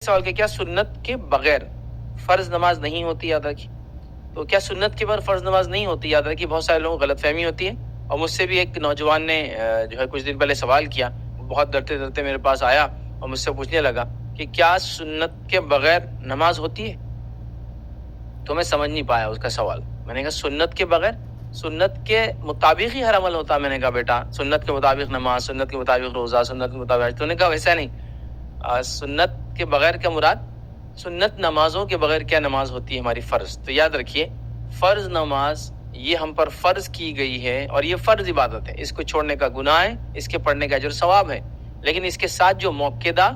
سوال کہ کیا سنت کے بغیر فرض نماز نہیں ہوتی؟ یاد رکھیے، تو کیا سنت کے بغیر فرض نماز نہیں ہوتی؟ یاد رکھیے بہت سارے لوگوں کو غلط فہمی ہوتی ہے، اور مجھ سے بھی ایک نوجوان نے جو ہے کچھ دن پہلے سوال کیا، بہت ڈرتے ڈرتے میرے پاس آیا اور مجھ سے پوچھنے لگا کہ کیا سنت کے بغیر نماز ہوتی ہے؟ تو میں سمجھ نہیں پایا اس کا سوال. میں نے کہا سنت کے بغیر، سنت کے مطابق ہی ہر عمل ہوتا ہے. میں نے کہا بیٹا سنت کے مطابق نماز، سنت کے مطابق روزہ، سنت کے مطابق. تو نے کہا ویسا نہیں، سنت کے بغیر کا مراد سنت نمازوں کے بغیر کیا نماز ہوتی ہے ہماری فرض. تو یاد رکھیے فرض نماز یہ ہم پر فرض کی گئی ہے اور یہ فرض عبادت ہے، اس کو چھوڑنے کا گناہ ہے، اس کے پڑھنے کا اجر ثواب ہے. لیکن اس کے ساتھ جو موقعہ،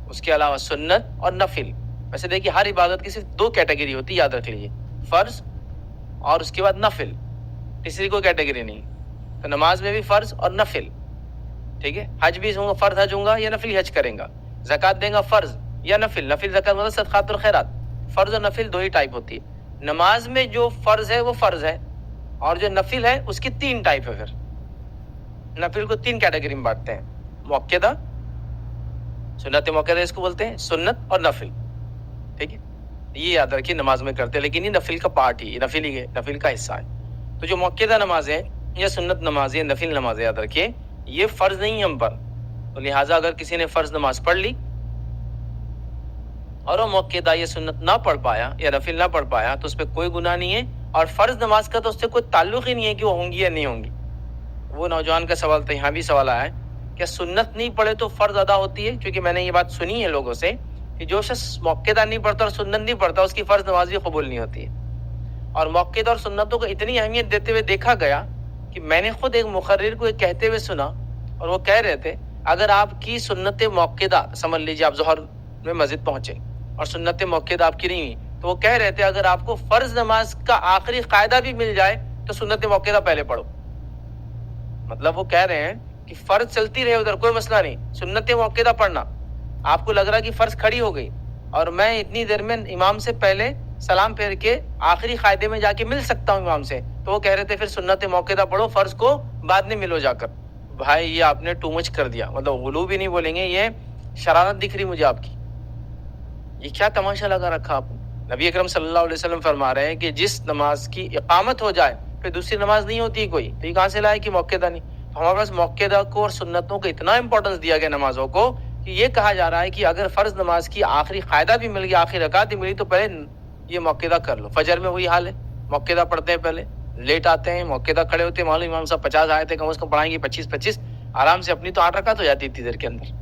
اس کے علاوہ سنت اور نفل. ویسے دیکھیے ہر عبادت کی صرف دو کیٹیگری ہوتی ہے، یاد رکھ لیجیے، فرض اور اس کے بعد نفل، تیسری کوئی کیٹیگری نہیں. تو نماز میں بھی فرض اور نفل، ٹھیک ہے. حج بھی ہوں گا، فرض حج ہوں گا یا نفل حج کریں گا. زکوٰۃ دیں گا فرض یا نفل. نفل زکوٰۃ مطلب صدقات اور خیرات. فرض اور نفل دو ہی ٹائپ ہوتی ہے. نماز میں جو فرض ہے وہ فرض ہے، اور جو نفل ہے اس کی تین ٹائپ ہے. پھر نفل کو تین کیٹیگری میں بانٹتے ہیں: موقعہ، سنت موقعہ اس کو بولتے ہیں، سنت اور نفل. ٹھیک ہے، یہ یاد رکھیے نماز میں کرتے ہیں، لیکن یہ نفل کا پارٹ ہی، یہ نفل ہی ہے، نفل کا حصہ ہے. تو جو موقعہ نماز ہے یا سنت نماز ہے، نفل نماز ہے، یاد رکھیے یہ فرض نہیں ہم پر. تو لہٰذا اگر کسی نے فرض نماز پڑھ لی اور وہ موقعہ یا سنت نہ پڑھ پایا یا نفل نہ پڑھ پایا تو اس پہ کوئی گناہ نہیں ہے، اور فرض نماز کا تو اس سے کوئی تعلق ہی نہیں ہے کہ وہ ہوں گی یا نہیں ہوں گی. وہ نوجوان کا سوال تھا، یہاں بھی سوال آیا ہے کہ سنت نہیں پڑھے تو فرض ادا ہوتی ہے. کیونکہ میں نے یہ بات سنی ہے لوگوں سے کہ جو شخص موقعہ نہیں پڑھتا اور سنت نہیں پڑھتا اس کی فرض نماز بھی قبول نہیں ہوتی ہے. اور موقعہ اور سنتوں کو اتنی اہمیت دیتے ہوئے دیکھا گیا کہ میں نے خود ایک مقرر کو کہتے ہوئے سنا، اور وہ کہہ رہے تھے اگر آپ کی سنت موقعہ، سمجھ لیجیے آپ ظہر میں مسجد پہنچے اور سنت موقعہ آپ کی نہیں ہوئی، تو وہ کہہ رہے تھے اگر آپ کو فرض نماز کا آخری قاعدہ بھی مل جائے تو سنت موقعہ پہلے پڑھو. مطلب وہ کہہ رہے ہیں کہ فرض چلتی رہے ادھر کوئی مسئلہ نہیں، سنت موقعہ پڑھنا. آپ کو لگ رہا کہ فرض کھڑی ہو گئی اور میں اتنی دیر میں امام سے پہلے سلام پھیر کے آخری قاعدے میں جا کے مل سکتا ہوں امام سے، تو وہ کہہ رہے تھے پھر سنت موقعہ پڑھو، فرض کو بعد میں ملو جا کر. بھائی یہ آپ نے ٹو مچ کر دیا، مطلب غلو بھی نہیں بولیں گے، یہ شرارت دکھ رہی مجھے آپ کی. یہ کیا تماشا لگا رکھا آپ نے؟ نبی اکرم صلی اللہ علیہ وسلم فرما رہے ہیں کہ جس نماز کی اقامت ہو جائے پھر دوسری نماز نہیں ہوتی کوئی. تو یہ کہاں سے لائے کہ موقعہ نہیں؟ ہمارے پاس موقعہ کو اور سنتوں کو اتنا امپورٹنس دیا گیا نمازوں کو کہ یہ کہا جا رہا ہے کہ اگر فرض نماز کی آخری قاعدہ بھی مل گیا، آخری رکعت بھی ملی، تو پہلے یہ موقعہ کر لو. فجر میں وہی حال ہے، موقعہ پڑھتے ہیں، پہلے لیٹ آتے ہیں، موقعہ کھڑے ہوتے ہیں، معلوم امام صاحب 50 آئے تھے کم از کم پڑھائیں گے، 25 آرام سے اپنی تو 8 رکعت ہو جاتی اتنی دیر کے اندر.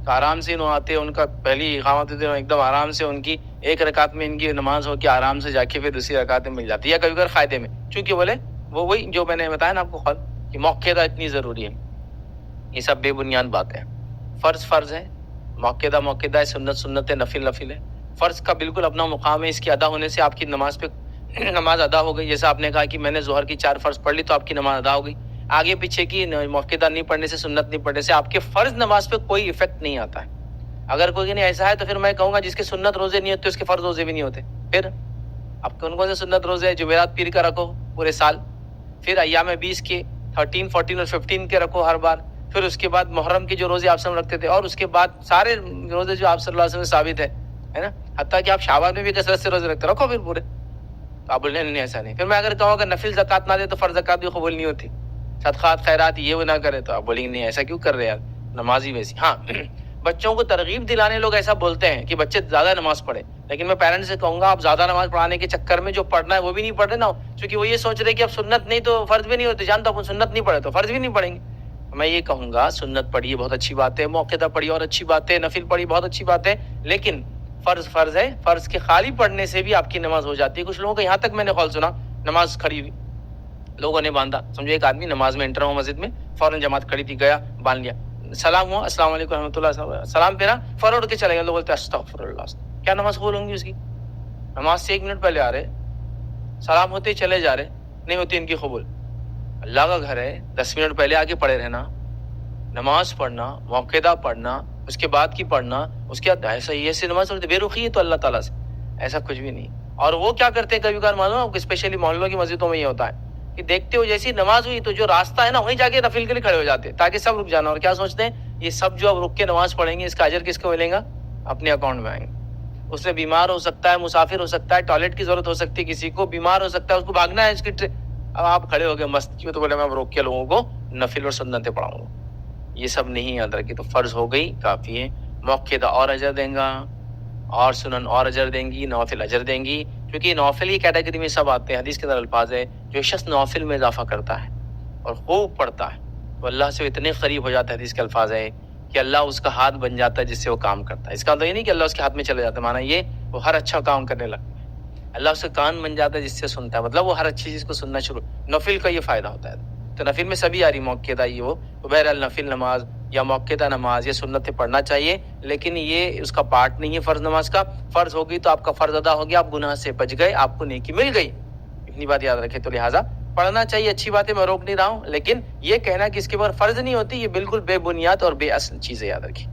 تو آرام سے انہوں آتے، ان کا پہلی اقامت ہوتی ہے، ایک دم آرام سے ان کی ایک رکعت میں ان کی نماز ہو کے آرام سے جا کے پھر دوسری رکعت میں مل جاتی ہے، یا کبھی کبھی قاعدے میں. چونکہ بولے وہ وہی جو میں نے بتایا نا آپ کو خود کہ موقعہ اتنی ضروری ہے. یہ سب بے بنیاد باتیں ہیں. فرض فرض ہے، موقعہ ہے، سنت سنت ہے، نفل نفل ہے. فرض کا بالکل اپنا مقام ہے، اس کے ادا ہونے سے آپ کی نماز پہ نماز ادا ہو گئی. جیسے آپ نے کہا کہ میں نے ظہر کی 4 فرض پڑھ لی تو آپ کی نماز ادا ہو گئی. آگے پیچھے کی موقعہ نہیں پڑھنے سے، سنت نہیں پڑھنے سے آپ کے فرض نماز پہ کوئی ایفیکٹ نہیں آتا ہے. اگر کوئی نہیں ایسا ہے تو پھر میں کہوں گا جس کے سنت روزے نہیں ہوتے اس کے فرض روزے بھی نہیں ہوتے. پھر اب کون کون سے سنت روزے؟ جمعرات پیر کا رکھو پورے سال، پھر ایام 20 کے 13 14 اور 15 کے رکھو ہر بار، پھر اس کے بعد محرم کے جو روزے آپ سب رکھتے تھے، اور اس کے بعد سارے روزے جو آپ صلی اللہ علیہ وسلم ثابت ہے نا، حتیٰ کہ آپ شعبان میں بھی کثرت سے روزے رکھتے، رکھو پھر پورے. تو آپ بولیں نہیں ایسا نہیں. پھر میں اگر کہوں اگر نفل زکوٰۃ نہ دے تو فرض زکوٰۃ بھی قبول نہیں ہوتی، صدقات خیرات یہ وہ نہ کرے، تو آپ بولیں گے نہیں ایسا کیوں کر رہے یار، نماز ہی ویسی. ہاں بچوں کو ترغیب دلانے لوگ ایسا بولتے ہیں کہ بچے زیادہ نماز پڑھے، لیکن میں پیرنٹس سے کہوں گا آپ زیادہ نماز پڑھانے کے چکر میں جو پڑھنا ہے وہ بھی نہیں پڑھ رہے نا، کیونکہ وہ یہ سوچ رہے کہ اب سنت نہیں تو فرض بھی نہیں ہوتے. جانتا ہوں سنت نہیں پڑھے تو فرض بھی نہیں پڑھیں گے. میں یہ کہوں گا سنت پڑھیے بہت اچھی بات ہے، موقعہ پڑھی اور اچھی بات ہے، نفل پڑھی بہت اچھی بات ہے، لیکن فرض فرض ہے، فرض کے خالی پڑھنے سے بھی آپ کی نماز ہو جاتی ہے. کچھ لوگوں کو یہاں تک میں نے قول سنا، نماز کھڑی ہوئی لوگوں نے باندھا، سمجھو ایک آدمی نماز میں انٹر ہوا مسجد میں، فوراً جماعت کھڑی تھی، گیا باندھ لیا، سلام ہوا السلام علیکم رحمۃ اللہ، سلام پھیرا، فوراً اٹھ کے چلے گئے. لوگ بولتے ہیں استغفر اللہ، کیا نماز قبول ہوں گی اس کی؟ نماز سے 1 منٹ پہلے آ رہے، سلام ہوتے ہی چلے جا رہے، نہیں ہوتی ان کی قبول. اللہ کا گھر ہے، 10 منٹ پہلے آگے پڑھے رہنا، نماز پڑھنا، موقعہ پڑھنا، اس کے بعد کی پڑھنا، اس کے بعد ایسا ہی ایسے نماز پڑھتے بے رخی ہے تو اللہ تعالیٰ سے ایسا کچھ بھی نہیں. اور وہ کیا کرتے ہیں کبھی کبھار معلوم ہے، اسپیشلی محلوں کی مسجدوں میں یہ ہوتا ہے کہ دیکھتے ہو جیسی نماز ہوئی تو جو راستہ ہے نا وہیں جا کے نفل کے لیے کھڑے ہو جاتے ہیں تاکہ سب رک جانا. اور کیا سوچتے ہیں یہ سب جو اب رک کے نماز پڑھیں گے اس کا اجر کس کو ملے گا؟ اپنے اکاؤنٹ میں آئیں گے. اس میں بیمار ہو سکتا ہے, مسافر ہو سکتا ہے, ٹوائلٹ کی ضرورت ہو سکتی ہے, کسی کو بیمار ہو سکتا ہے, اس کو بھاگنا ہے, اس کی اب آپ کھڑے ہو گئے مست کیوں, تو بولے میں روک کے لوگوں کو نفل اور سنتیں پڑھاؤں گا. یہ سب نہیں یاد رکھے, تو فرض ہو گئی کافی ہے. موقع اور اجر دیں گا, اور سنن اور اجر دیں گی, نوافل اجر دیں گی, کیونکہ نوافل کی کیٹیگری میں سب آتے ہیں. حدیث کے اندر الفاظ ہے جو شخص نوافل میں اضافہ کرتا ہے اور خوب پڑھتا ہے تو اللہ سے اتنے قریب ہو جاتا ہے. حدیث کے الفاظ ہے کہ اللہ اس کا ہاتھ بن جاتا ہے جس سے وہ کام کرتا ہے. اس کا مطلب یہ نہیں کہ اللہ اس کے ہاتھ میں چلے جاتا ہے, مانا یہ وہ ہر اچھا کام کرنے لگتا ہے. اللہ اس کا کان بن جاتا ہے جس سے سنتا ہے, مطلب وہ ہر اچھی چیز کو سننا شروع. نفل کا یہ فائدہ ہوتا ہے. تو نفل میں سبھی آ رہی, موقع یہ وہ, تو بہرحال نفل نماز یا موقع نماز یا سنتیں پڑھنا چاہیے, لیکن یہ اس کا پارٹ نہیں ہے فرض نماز کا. فرض ہوگی تو آپ کا فرض ادا ہو گیا, آپ گناہ سے بچ گئے, آپ کو نیکی مل گئی. اتنی بات یاد رکھے. تو لہٰذا پڑھنا چاہیے, اچھی بات ہے, میں روک نہیں رہا ہوں, لیکن یہ کہنا کہ اس کے بعد فرض نہیں ہوتی, یہ بالکل بے بنیاد اور بے اصل چیزیں یاد رکھیں.